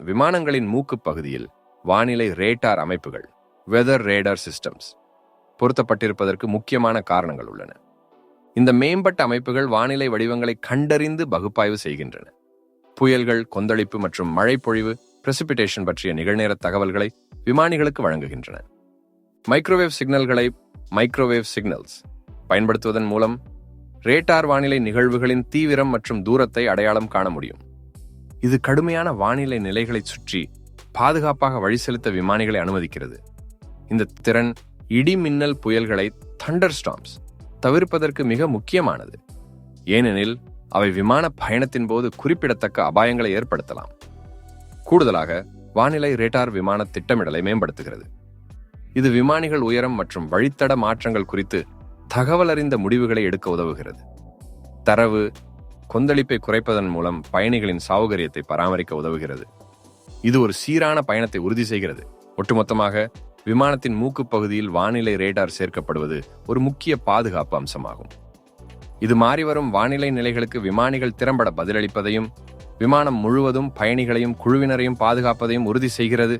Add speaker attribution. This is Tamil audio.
Speaker 1: விமானங்களின் மூக்கு பகுதியில் வானிலை ரேடார் அமைப்புகள் வெதர் ரேடார் சிஸ்டம்ஸ் பொருத்தப்பட்டிருப்பதற்கு முக்கியமான காரணங்கள் உள்ளன. இந்த மேம்பட்ட அமைப்புகள் வானிலை வடிவங்களை கண்டறிந்து பகுப்பாய்வு செய்கின்றன. புயல்கள், கொந்தளிப்பு மற்றும் மழை பொழிவு பிரசிபிடேஷன் பற்றிய நிகழ்நேர தகவல்களை விமானிகளுக்கு வழங்குகின்றன. மைக்ரோவேவ் சிக்னல்ஸ் பயன்படுத்துவதன் மூலம் ரேடார் வானிலை நிகழ்வுகளின் தீவிரம் மற்றும் தூரத்தை அடையாளம் காண முடியும். இது கடுமையான வானிலை நிலைகளை சுற்றி பாதுகாப்பாக வழி செலுத்த விமானிகளை அனுமதிக்கிறது. இந்த திறன் இடி மின்னல் புயல்களை தண்டர்ஸ்டார்ம்ஸ் தவிர்ப்பதற்கு மிக முக்கியமானது, ஏனெனில் அவை விமான பயணத்தின் போது குறிப்பிடத்தக்க அபாயங்களை ஏற்படுத்தலாம். கூடுதலாக, வானிலை ரேடார் விமான திட்டமிடலை மேம்படுத்துகிறது. இது விமானிகள் உயரம் மற்றும் வழித்தட மாற்றங்கள் குறித்து தகவல் அறிந்த முடிவுகளை எடுக்க உதவுகிறது. தரவு கொந்தளிப்பை குறைப்பதன் மூலம் பயணிகளின் சௌகரியத்தை பராமரிக்க உதவுகிறது. இது ஒரு சீரான பயணத்தை உறுதி செய்கிறது. ஒட்டுமொத்தமாக, விமானத்தின் மூக்கு பகுதியில் வானிலை ரேடார் சேர்க்கப்படுவது ஒரு முக்கிய பாதுகாப்பு அம்சமாகும். இது மாறிவரும் வானிலை நிலைகளுக்கு விமானிகள் திறம்பட பதிலளிப்பதையும் விமானம் முழுவதும் பயணிகளையும் குழுவினரையும் பாதுகாப்பதையும் உறுதி செய்கிறது.